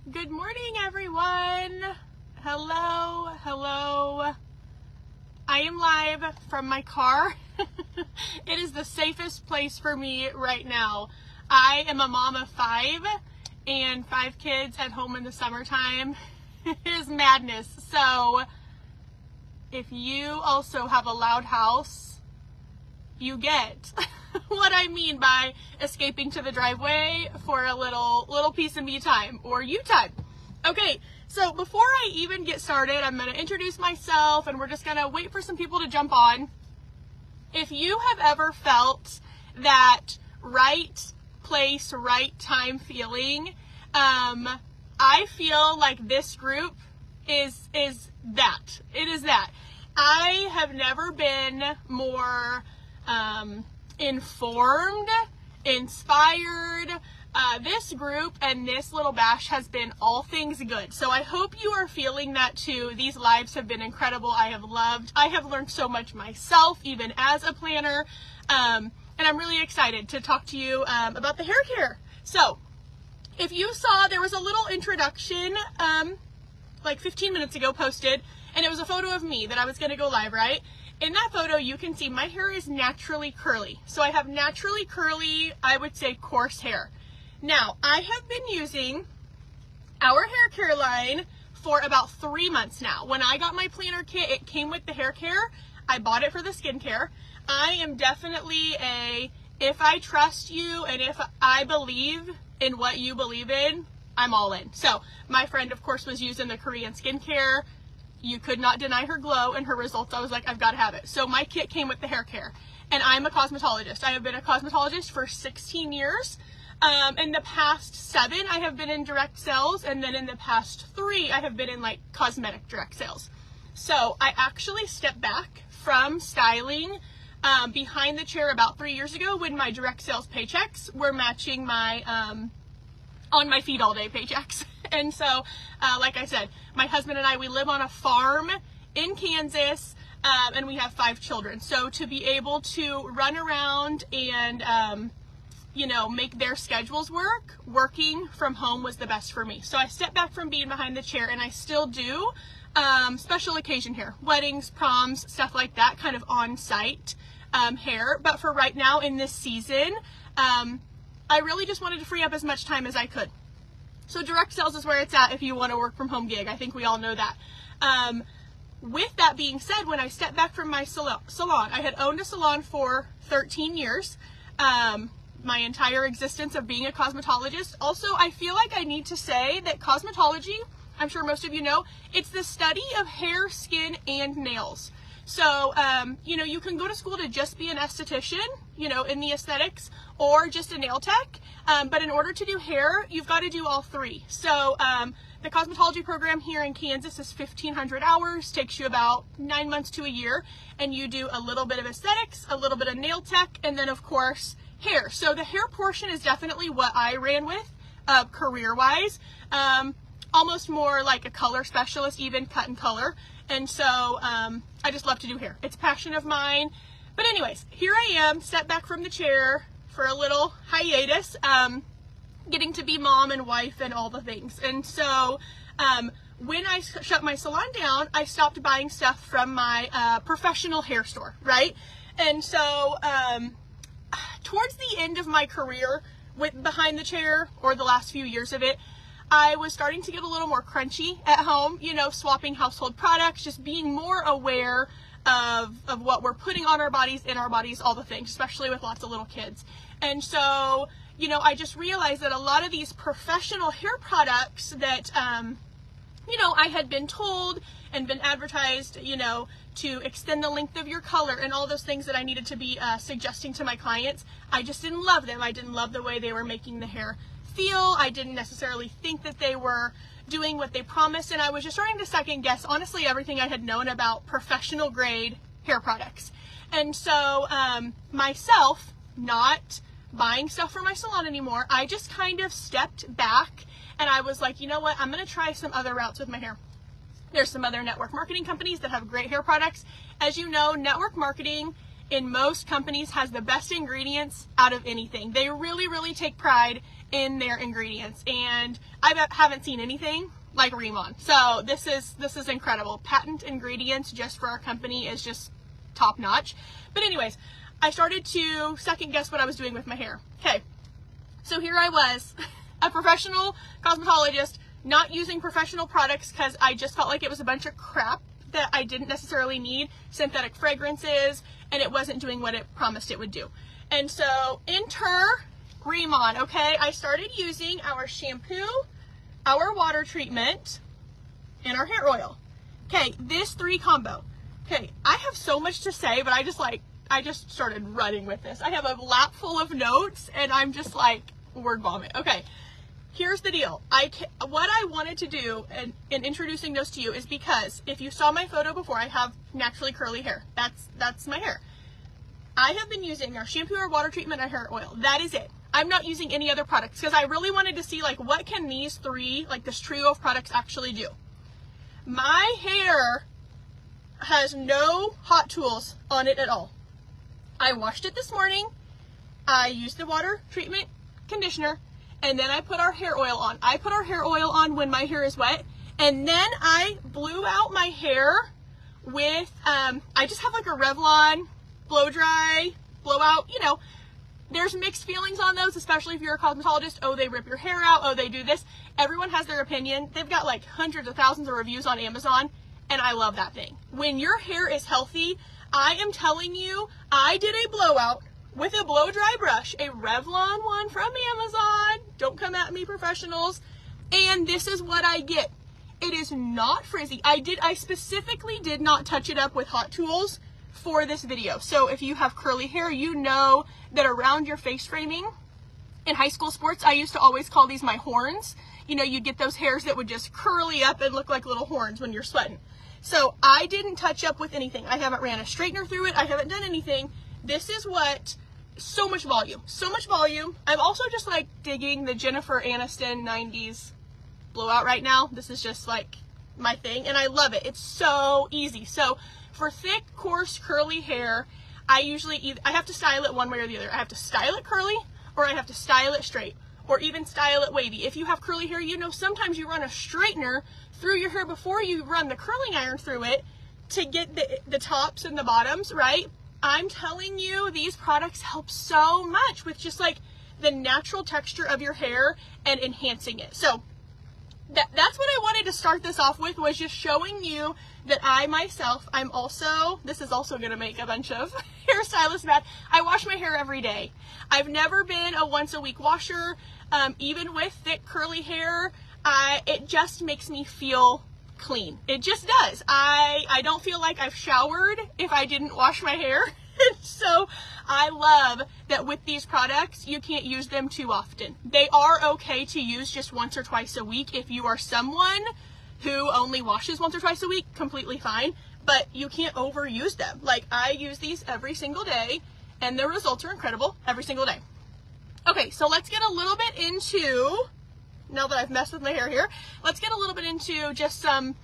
Good morning, everyone. Hello. I am live from my car. It is the safest place for me right now. I am a mom of 5 and 5 kids at home in the summertime. It is madness. So if you also have a loud house, you get what I mean by escaping to the driveway for a little piece of me time or you time. Okay, so before I even get started, I'm going to introduce myself and we're just going to wait for some people to jump on. If you have ever felt that right place, right time feeling, I feel like this group is that. It is that. I have never been more informed, inspired. This group and this little bash has been all things good. So I hope you are feeling that too. These lives have been incredible. I have learned so much myself, even as a planner. And I'm really excited to talk to you about the hair care. So if you saw, there was a little introduction like 15 minutes ago posted, and it was a photo of me that I was going to go live, right? In that photo, you can see my hair is naturally curly. So I have naturally curly, I would say coarse hair. Now, I have been using our hair care line for about 3 months now. When I got my planner kit, it came with the hair care. I bought it for the skincare. I am definitely if I trust you and if I believe in what you believe in, I'm all in. So my friend, of course, was using the Korean skincare. You could not deny her glow and her results. I was like, I've got to have it. So my kit came with the hair care. And I'm a cosmetologist. I have been a cosmetologist for 16 years. In the past 7, I have been in direct sales. And then in the past 3, I have been in like cosmetic direct sales. So I actually stepped back from styling behind the chair about 3 years ago when my direct sales paychecks were matching my on my feet all day paychecks. And so, like I said, my husband and I, we live on a farm in Kansas, and we have 5 children. So to be able to run around and, make their schedules work, working from home was the best for me. So I stepped back from being behind the chair, and I still do special occasion hair, weddings, proms, stuff like that, kind of on-site hair. But for right now in this season, I really just wanted to free up as much time as I could. So direct sales is where it's at if you want to work from home gig. I think we all know that. With that being said, when I stepped back from my salon, I had owned a salon for 13 years, my entire existence of being a cosmetologist. Also, I feel like I need to say that cosmetology, I'm sure most of you know, it's the study of hair, skin, and nails. So, you can go to school to just be an esthetician, in the aesthetics, or just a nail tech. But in order to do hair, you've got to do all 3. So, the cosmetology program here in Kansas is 1,500 hours, takes you about 9 months to a year, and you do a little bit of aesthetics, a little bit of nail tech, and then of course, hair. So the hair portion is definitely what I ran with, career-wise. Almost more like a color specialist, even cut and color. And so I just love to do hair. It's a passion of mine. But anyways, here I am, stepped back from the chair for a little hiatus, getting to be mom and wife and all the things. And so when I shut my salon down, I stopped buying stuff from my professional hair store, right? And so towards the end of my career with behind the chair, or the last few years of it, I was starting to get a little more crunchy at home, swapping household products, just being more aware of what we're putting on our bodies, in our bodies, all the things, especially with lots of little kids. And so, I just realized that a lot of these professional hair products that, I had been told and been advertised, to extend the length of your color and all those things that I needed to be suggesting to my clients, I just didn't love them. I didn't love the way they were making the hair feel. I didn't necessarily think that they were doing what they promised, and I was just starting to second guess, honestly, everything I had known about professional grade hair products. And so myself not buying stuff from my salon anymore, I just kind of stepped back and I was like, you know what, I'm going to try some other routes with my hair. There's some other network marketing companies that have great hair products. As you know, network marketing in most companies has the best ingredients out of anything. They really, really take pride in their ingredients, and I haven't seen anything like Riman. So this is incredible. Patent ingredients just for our company is just top notch. But anyways, I started to second guess what I was doing with my hair. Okay, so here I was, a professional cosmetologist, not using professional products because I just felt like it was a bunch of crap that I didn't necessarily need, synthetic fragrances, and it wasn't doing what it promised it would do. And so enter Riman. Okay, I started using our shampoo, our water treatment, and our hair oil. Okay, this 3 combo. Okay, I have so much to say, but I just started running with this. I have a lap full of notes, and I'm just like word vomit. Okay, here's the deal. What I wanted to do in introducing those to you is because if you saw my photo before, I have naturally curly hair. That's my hair. I have been using our shampoo, our water treatment, and hair oil. That is it. I'm not using any other products because I really wanted to see like what can these 3, like this trio of products actually do. My hair has no hot tools on it at all. I washed it this morning. I used the water treatment conditioner, and then I put our hair oil on. I put our hair oil on when my hair is wet, and then I blew out my hair with, I just have like a Revlon blow dry, blowout, you know. There's mixed feelings on those, especially if you're a cosmetologist. Oh, they rip your hair out. Oh, they do this. Everyone has their opinion. They've got like hundreds of thousands of reviews on Amazon, and I love that thing. When your hair is healthy, I am telling you, I did a blowout with a blow dry brush, a Revlon one from Amazon. Don't come at me, professionals. And this is what I get. It is not frizzy. I specifically did not touch it up with hot tools for this video. So if you have curly hair, you know that around your face framing in high school sports, I used to always call these my horns. You know, you'd get those hairs that would just curly up and look like little horns when you're sweating. So I didn't touch up with anything. I haven't ran a straightener through it. I haven't done anything. This is what, so much volume, so much volume. I'm also just like digging the Jennifer Aniston 90s blowout right now. This is just like my thing, and I love it. It's so easy. So for thick, coarse, curly hair, I have to style it one way or the other. I have to style it curly, or I have to style it straight, or even style it wavy. If you have curly hair, you know sometimes you run a straightener through your hair before you run the curling iron through it to get the tops and the bottoms, right? I'm telling you, these products help so much with just like the natural texture of your hair and enhancing it. So that's what I wanted to start this off with, was just showing you that I myself, this is also going to make a bunch of hairstylists mad. I wash my hair every day. I've never been a once a week washer. Even with thick curly hair, it just makes me feel clean. It just does. I don't feel like I've showered if I didn't wash my hair. So I love that with these products, you can't use them too often. They are okay to use just once or twice a week. If you are someone who only washes once or twice a week, completely fine, but you can't overuse them. Like, I use these every single day, and the results are incredible every single day. Okay, so let's get a little bit into, now that I've messed with my hair here, let's get a little bit into just some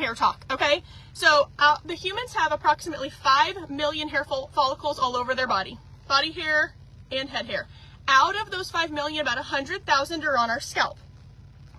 hair talk, okay? So the humans have approximately 5 million hair follicles all over their body hair and head hair. Out of those 5 million, about 100,000 are on our scalp,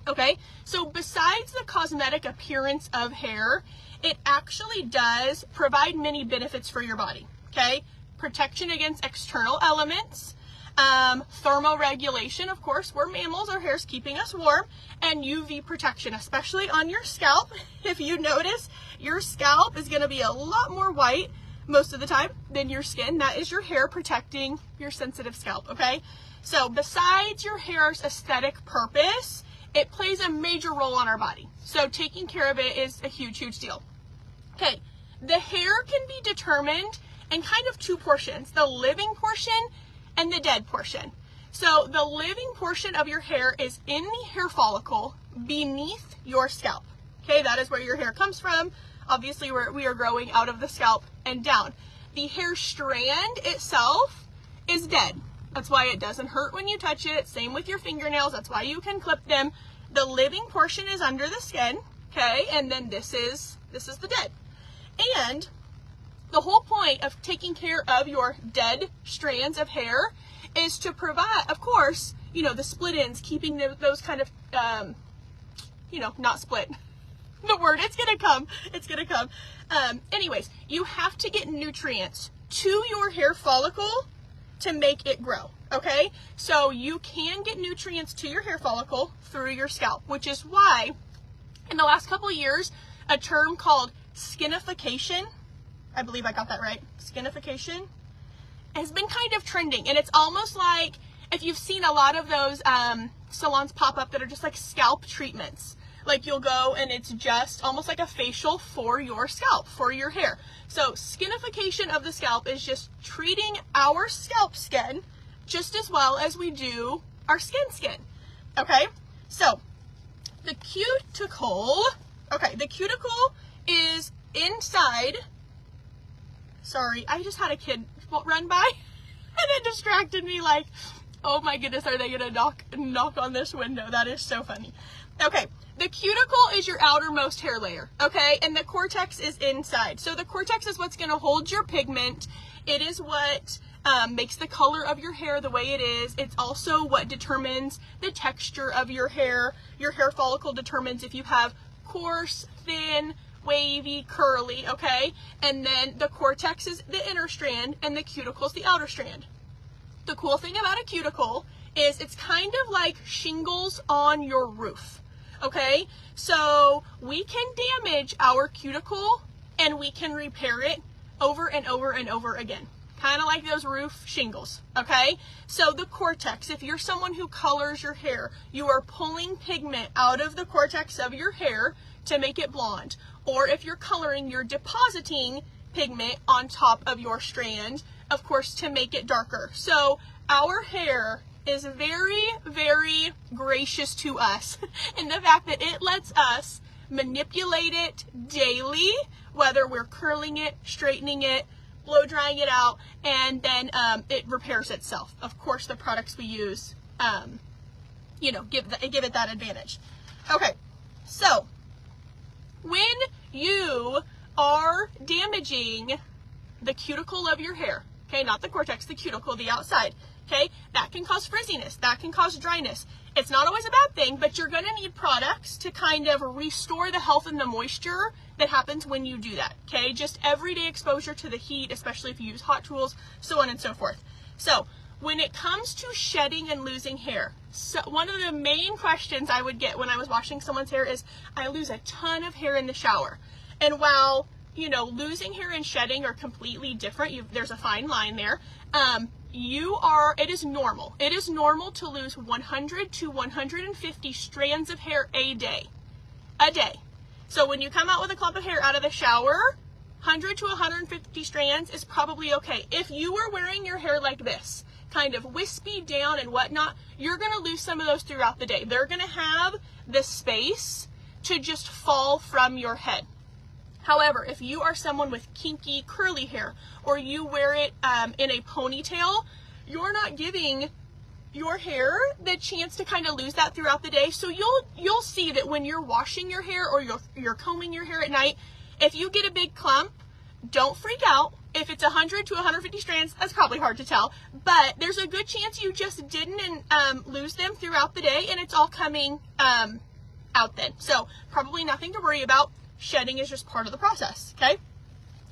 okay? So besides the cosmetic appearance of hair, it actually does provide many benefits for your body, okay? Protection against external elements, thermoregulation, of course, we're mammals, our hair's keeping us warm, and UV protection, especially on your scalp. If you notice, your scalp is going to be a lot more white most of the time than your skin. That is your hair protecting your sensitive scalp, okay? So besides your hair's aesthetic purpose, it plays a major role on our body. So taking care of it is a huge, huge deal. Okay, the hair can be determined in kind of 2 portions, the living portion and the dead portion. So the living portion of your hair is in the hair follicle beneath your scalp. Okay, that is where your hair comes from. Obviously, we are growing out of the scalp and down. The hair strand itself is dead. That's why it doesn't hurt when you touch it. Same with your fingernails. That's why you can clip them. The living portion is under the skin, okay? And then this is the dead. And The whole point of taking care of your dead strands of hair is to provide, of course, you know, the split ends, keeping those kind of, you know, not split. The word, it's gonna come. It's gonna come. Anyways, you have to get nutrients to your hair follicle to make it grow, okay? So you can get nutrients to your hair follicle through your scalp, which is why in the last couple of years, a term called skinification, I believe I got that right, skinification, has been kind of trending. And it's almost like, if you've seen a lot of those salons pop up that are just like scalp treatments, like you'll go and it's just almost like a facial for your scalp, for your hair. So skinification of the scalp is just treating our scalp skin just as well as we do our skin. Okay, so the cuticle, okay, the cuticle is inside, sorry, I just had a kid run by and it distracted me, like, oh my goodness, are they gonna knock on this window? That is so funny. Okay, the cuticle is your outermost hair layer, okay? And the cortex is inside. So the cortex is what's gonna hold your pigment. It is what makes the color of your hair the way it is. It's also what determines the texture of your hair. Your hair follicle determines if you have coarse, thin, wavy, curly, okay? And then the cortex is the inner strand and the cuticle is the outer strand. The cool thing about a cuticle is it's kind of like shingles on your roof, okay? So we can damage our cuticle and we can repair it over and over and over again. Kind of like those roof shingles, okay? So the cortex, if you're someone who colors your hair, you are pulling pigment out of the cortex of your hair to make it blonde. Or if you're coloring, you're depositing pigment on top of your strand, of course, to make it darker. So our hair is very, very gracious to us in the fact that it lets us manipulate it daily, whether we're curling it, straightening it, blow drying it out, and then it repairs itself. Of course, the products we use, you know, give it that advantage. Okay, so when you are damaging the cuticle of your hair, okay, not the cortex, the cuticle, the outside, okay, that can cause frizziness, that can cause dryness. It's not always a bad thing, but you're going to need products to kind of restore the health and the moisture that happens when you do that, okay? Just everyday exposure to the heat, especially if you use hot tools, so on and so forth. So when it comes to shedding and losing hair, so one of the main questions I would get when I was washing someone's hair is, I lose a ton of hair in the shower. And while, you know, losing hair and shedding are completely different, there's a fine line there, it is normal. It is normal to lose 100 to 150 strands of hair a day. So when you come out with a clump of hair out of the shower, 100 to 150 strands is probably okay. If you were wearing your hair like this, kind of wispy down and whatnot, you're going to lose some of those throughout the day. They're going to have the space to just fall from your head. However, if you are someone with kinky, curly hair, or you wear it in a ponytail, you're not giving your hair the chance to kind of lose that throughout the day. So you'll see that when you're washing your hair or you're combing your hair at night, if you get a big clump, don't freak out. If it's 100 to 150 strands, that's probably hard to tell, but there's a good chance you just didn't lose them throughout the day, and it's all coming out then. So probably nothing to worry about. Shedding is just part of the process, okay?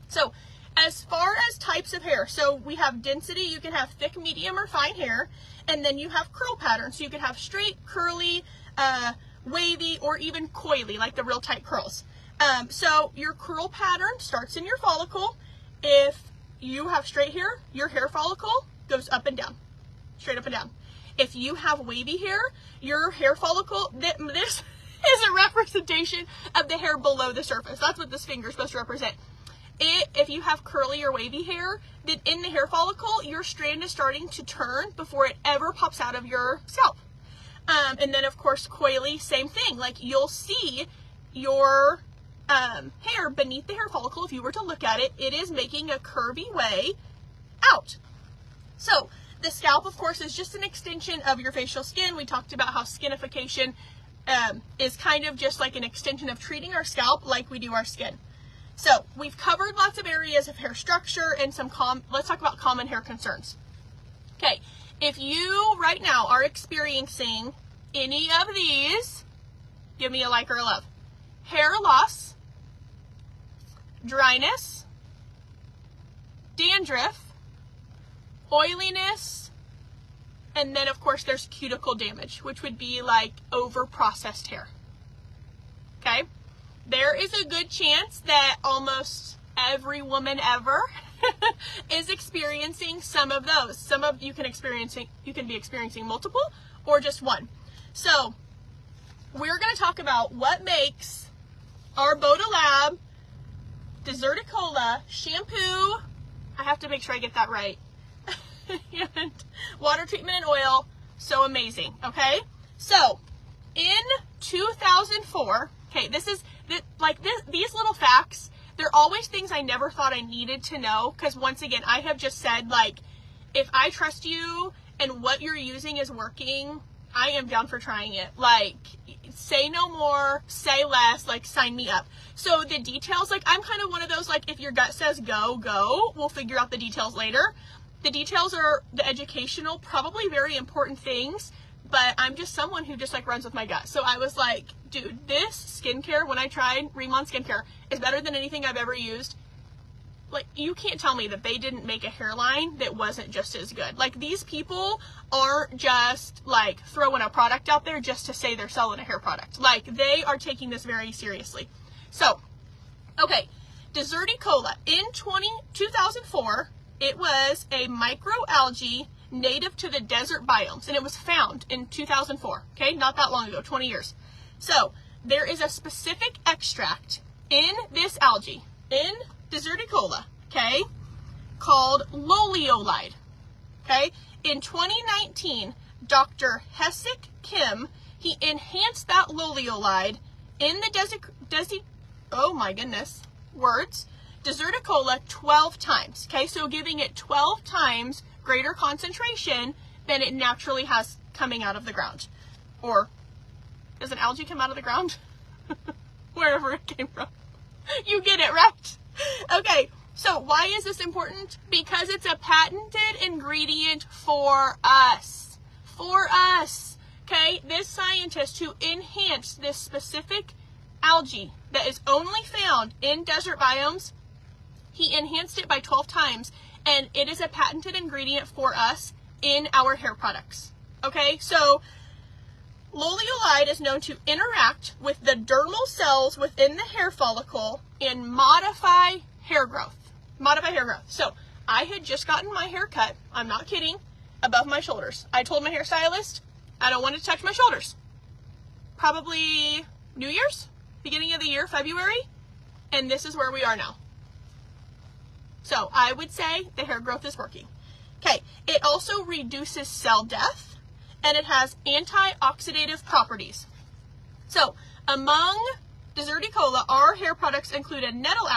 So as far as types of hair, so we have density, you can have thick, medium, or fine hair, and then you have curl patterns. So you can have straight, curly, wavy, or even coily, like the real tight curls. So your curl pattern starts in your follicle. If you have straight hair, your hair follicle goes up and down, straight up and down. If you have wavy hair, your hair follicle, this is a representation of the hair below the surface. That's what this finger is supposed to represent. If you have curly or wavy hair, then in the hair follicle, your strand is starting to turn before it ever pops out of your scalp. And then, of course, coily, same thing. Like, you'll see your hair beneath the hair follicle. If you were to look at it, it is making a curvy way out. So the scalp, of course, is just an extension of your facial skin. We talked about how skinification is kind of just like an extension of treating our scalp like we do our skin. So we've covered lots of areas of hair structure and let's talk about common hair concerns. Okay, if you right now are experiencing any of these, give me a like or a love. Hair loss, dryness, dandruff, oiliness, and then of course there's cuticle damage, which would be like over-processed hair. Okay? There is a good chance that almost every woman ever is experiencing some of those. Some of you can be experiencing multiple or just one. So we're going to talk about what makes our Botalab Deserticola shampoo, I have to make sure I get that right, and water treatment and oil so amazing. Okay, so in 2004, okay, these little facts, they're always things I never thought I needed to know, because once again, I have just said, like, if I trust you and what you're using is working, I am down for trying it. Like, say no more, say less, like, sign me up. So the details, like, I'm kind of one of those, like, if your gut says go, go, we'll figure out the details later. The details are the educational, probably very important things, but I'm just someone who just, like, runs with my gut. So I was like, dude, this skincare, when I tried Riman skincare, is better than anything I've ever used. Like, you can't tell me that they didn't make a hairline that wasn't just as good. Like, these people aren't just, like, throwing a product out there just to say they're selling a hair product. Like, they are taking this very seriously. So, okay, Deserticola. In 2004, it was a microalgae native to the desert biomes, and it was found in 2004, okay? Not that long ago, 20 years. So, there is a specific extract in this algae, in Deserticola, okay, called loleolide, okay? In 2019, Dr. Hesik Kim, he enhanced that loleolide in the Deserticola 12 times, okay? So giving it 12 times greater concentration than it naturally has coming out of the ground. Or, does an algae come out of the ground? Wherever it came from. You get it, right? Okay, so why is this important? Because it's a patented ingredient for us. For us. Okay, this scientist who enhanced this specific algae that is only found in desert biomes, he enhanced it by 12 times, and it is a patented ingredient for us in our hair products. Okay, so loleolide is known to interact with the dermal cells within the hair follicle and modify hair growth. Modify hair growth. So I had just gotten my hair cut, I'm not kidding, above my shoulders. I told my hairstylist I don't want it to touch my shoulders. Probably New Year's, beginning of the year, February, and this is where we are now. So I would say the hair growth is working. Okay, it also reduces cell death, and it has antioxidative properties. So among Deserticola, our hair products include a nettle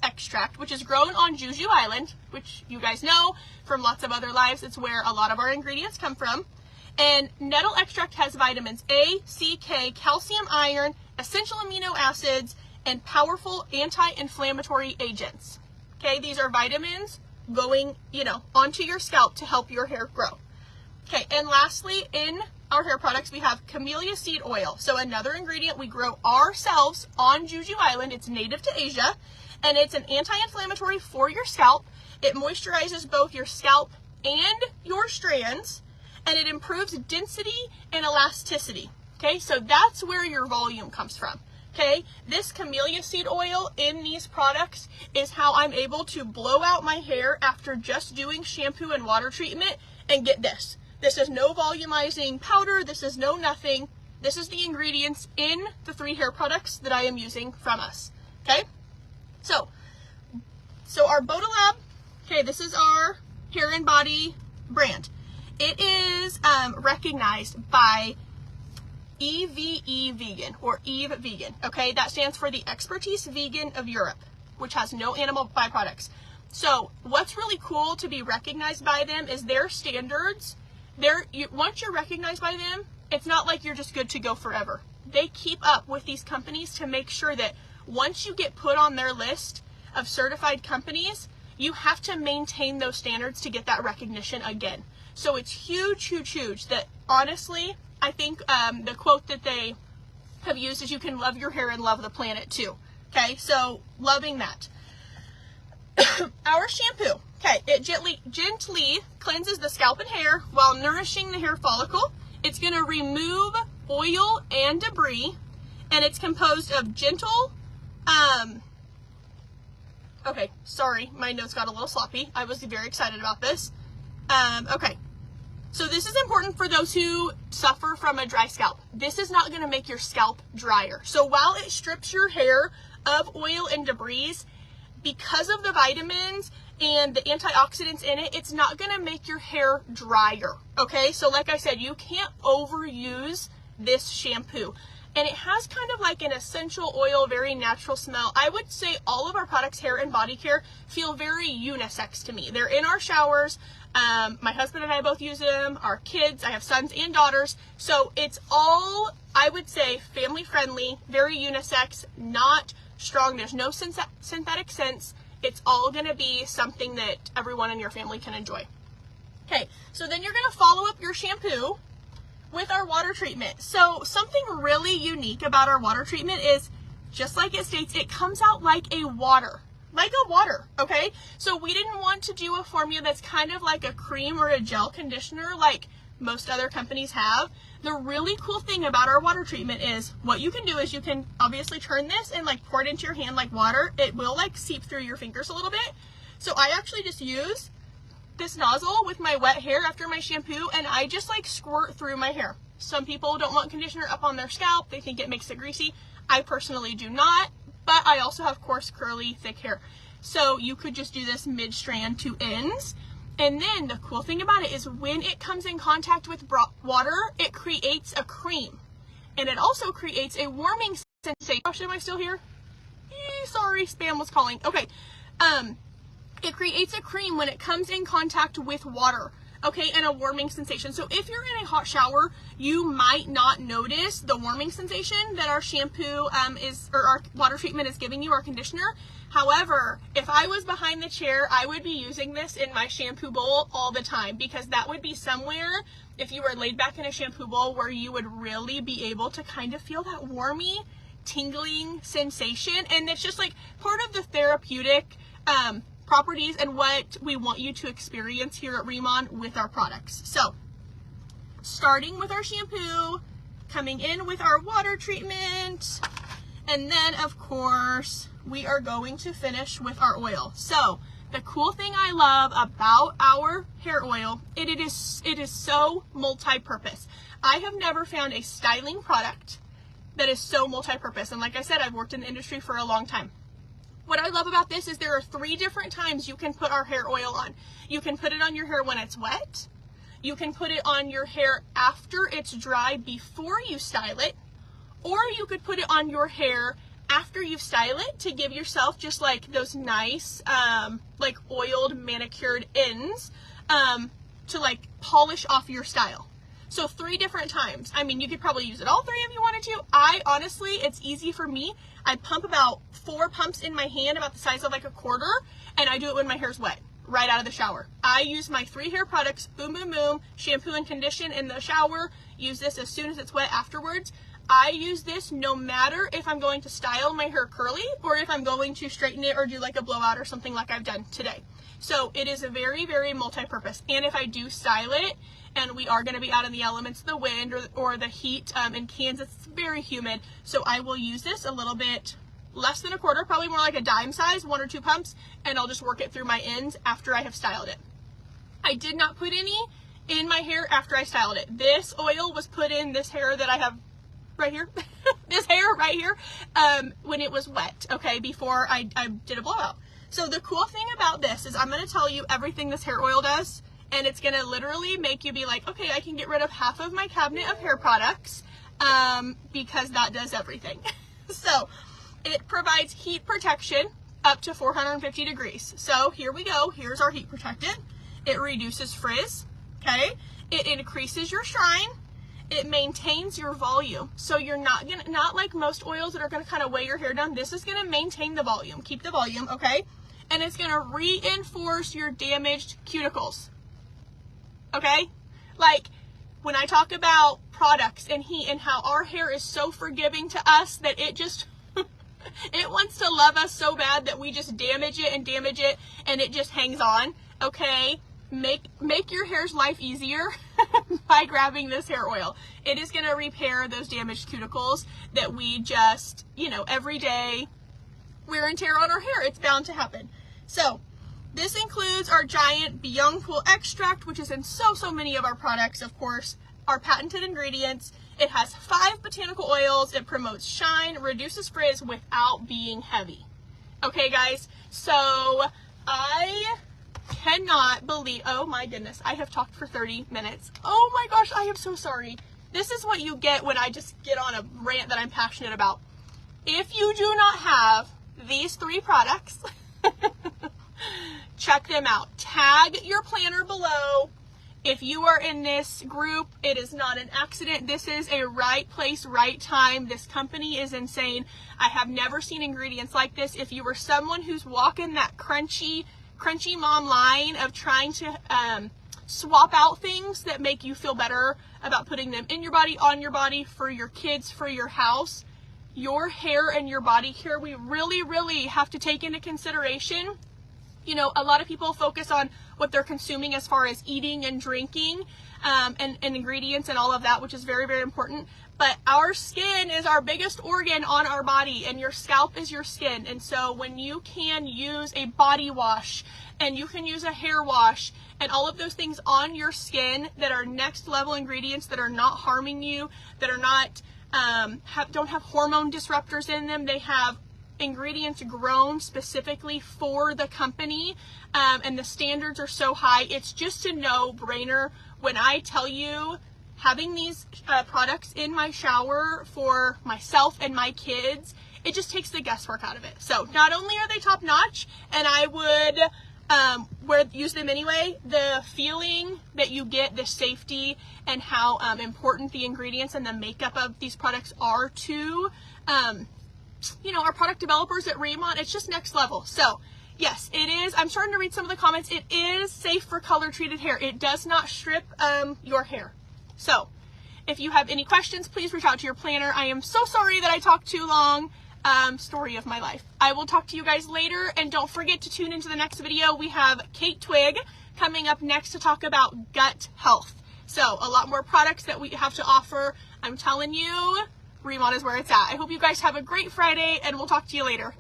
extract, which is grown on Jeju Island, which you guys know from lots of other lives. It's where a lot of our ingredients come from. And nettle extract has vitamins A, C, K, calcium, iron, essential amino acids, and powerful anti-inflammatory agents. Okay, these are vitamins going, onto your scalp to help your hair grow. Okay, and lastly, in our hair products, we have camellia seed oil. So another ingredient we grow ourselves on Jeju Island. It's native to Asia, and it's an anti-inflammatory for your scalp. It moisturizes both your scalp and your strands, and it improves density and elasticity. Okay, so that's where your volume comes from. Okay, this camellia seed oil in these products is how I'm able to blow out my hair after just doing shampoo and water treatment. And get this. This is no volumizing powder. This is no nothing. This is the ingredients in the 3 hair products that I am using from us. Okay, so our Botalab, okay, this is our hair and body brand. It is recognized by EVE Vegan, or Eve Vegan, okay? That stands for the Expertise Vegan of Europe, which has no animal byproducts. So what's really cool to be recognized by them is their standards. Once you're recognized by them, it's not like you're just good to go forever. They keep up with these companies to make sure that once you get put on their list of certified companies, you have to maintain those standards to get that recognition again. So it's huge, huge, huge that honestly, I think the quote that they have used is you can love your hair and love the planet too. Okay, so loving that. Our shampoo, okay, it gently cleanses the scalp and hair while nourishing the hair follicle. It's going to remove oil and debris, and it's composed of gentle, okay, sorry, my notes got a little sloppy. I was very excited about this. Okay, so this is important for those who suffer from a dry scalp. This is not going to make your scalp drier. So while it strips your hair of oil and debris, because of the vitamins and the antioxidants in it, it's not going to make your hair drier. Okay, so like I said, you can't overuse this shampoo. And it has kind of like an essential oil, very natural smell. I would say all of our products, hair and body care, feel very unisex to me. They're in our showers. My husband and I both use them. Our kids, I have sons and daughters. So it's all, I would say, family friendly, very unisex, not strong. There's no synthetic scents. It's all going to be something that everyone in your family can enjoy. Okay, so then you're going to follow up your shampoo with our water treatment. So something really unique about our water treatment is, just like it states, it comes out like a water, okay? So we didn't want to do a formula that's kind of like a cream or a gel conditioner like most other companies have. The really cool thing about our water treatment is what you can do is you can obviously turn this and like pour it into your hand like water. It will like seep through your fingers a little bit. So I actually just use this nozzle with my wet hair after my shampoo, and I just like squirt through my hair. Some people don't want conditioner up on their scalp. They think it makes it greasy. I personally do not, but I also have coarse, curly, thick hair. So you could just do this mid-strand to ends. And then the cool thing about it is when it comes in contact with water, it creates a cream. And it also creates a warming sensation. Oh, am I still here? Sorry, spam was calling. Okay. It creates a cream when it comes in contact with water. Okay, and a warming sensation. So if you're in a hot shower, you might not notice the warming sensation that our shampoo or our water treatment is giving you, our conditioner. However, if I was behind the chair, I would be using this in my shampoo bowl all the time, because that would be somewhere, if you were laid back in a shampoo bowl, where you would really be able to kind of feel that warmy, tingling sensation. And it's just like part of the therapeutic properties and what we want you to experience here at Riman with our products. So starting with our shampoo, coming in with our water treatment, and then of course we are going to finish with our oil. So the cool thing I love about our hair oil, it is so multi-purpose. I have never found a styling product that is so multi-purpose. And like I said, I've worked in the industry for a long time. What I love about this is there are 3 different times you can put our hair oil on. You can put it on your hair when it's wet. You can put it on your hair after it's dry before you style it. Or you could put it on your hair after you style it to give yourself just like those nice, like oiled, manicured ends to like polish off your style. So 3 different times. I mean, you could probably use it all 3 if you wanted to. I honestly, it's easy for me. I pump about 4 pumps in my hand, about the size of like a quarter, and I do it when my hair's wet, right out of the shower. I use my 3 hair products, boom, boom, boom, shampoo and condition in the shower, use this as soon as it's wet afterwards. I use this no matter if I'm going to style my hair curly or if I'm going to straighten it or do like a blowout or something like I've done today. So it is a very, very multi-purpose. And if I do style it, and we are going to be out in the elements, the wind or the heat in Kansas, it's very humid. So I will use this a little bit less than a quarter, probably more like a dime size, 1 or 2 pumps, and I'll just work it through my ends after I have styled it. I did not put any in my hair after I styled it. This oil was put in this hair that I have right here, this hair right here, when it was wet, okay, before I did a blowout. So the cool thing about this is I'm going to tell you everything this hair oil does. And it's going to literally make you be like, okay, I can get rid of half of my cabinet of hair products because that does everything. So it provides heat protection up to 450 degrees. So here we go. Here's our heat protectant. It reduces frizz, okay? It increases your shine. it maintains your volume. So you're not like most oils that are gonna kind of weigh your hair down. This is gonna maintain the volume, keep the volume, okay? And it's gonna reinforce your damaged cuticles, okay? Like, when I talk about products and heat and how our hair is so forgiving to us that it just, it wants to love us so bad that we just damage it and it just hangs on, okay? Make your hair's life easier by grabbing this hair oil. It is going to repair those damaged cuticles that we just, you know, every day wear and tear on our hair. It's bound to happen. So this includes our giant Beyond Pool extract, which is in so many of our products, of course, our patented ingredients. It has 5 botanical oils. It promotes shine, reduces frizz without being heavy. Okay, guys, so I cannot believe, oh my goodness, I have talked for 30 minutes. Oh my gosh, I am so sorry. This is what you get when I just get on a rant that I'm passionate about. If you do not have these 3 products, check them out. Tag your planner below. If you are in this group, it is not an accident. This is a right place, right time. This company is insane. I have never seen ingredients like this. If you were someone who's walking that crunchy mom line of trying to swap out things that make you feel better about putting them in your body, on your body, for your kids, for your house, your hair and your body care, we really have to take into consideration. You know, a lot of people focus on what they're consuming as far as eating and drinking and ingredients and all of that, which is very important. But our skin is our biggest organ on our body, and your scalp is your skin. And so when you can use a body wash and you can use a hair wash and all of those things on your skin that are next level ingredients that are not harming you, that are not don't have hormone disruptors in them, they have ingredients grown specifically for the company, and the standards are so high. It's just a no-brainer when I tell you, having these products in my shower for myself and my kids, it just takes the guesswork out of it. So not only are they top-notch, and I would use them anyway, the feeling that you get, the safety, and how important the ingredients and the makeup of these products are to you know, our product developers at Riman, it's just next level. So yes, it is. I'm starting to read some of the comments. It is safe for color treated hair. It does not strip your hair. So if you have any questions, please reach out to your planner. I am so sorry that I talked too long. Story of my life. I will talk to you guys later, and don't forget to tune into the next video. We have Kate Twig coming up next to talk about gut health. So a lot more products that we have to offer. I'm telling you, Riman is where it's at. I hope you guys have a great Friday, and we'll talk to you later.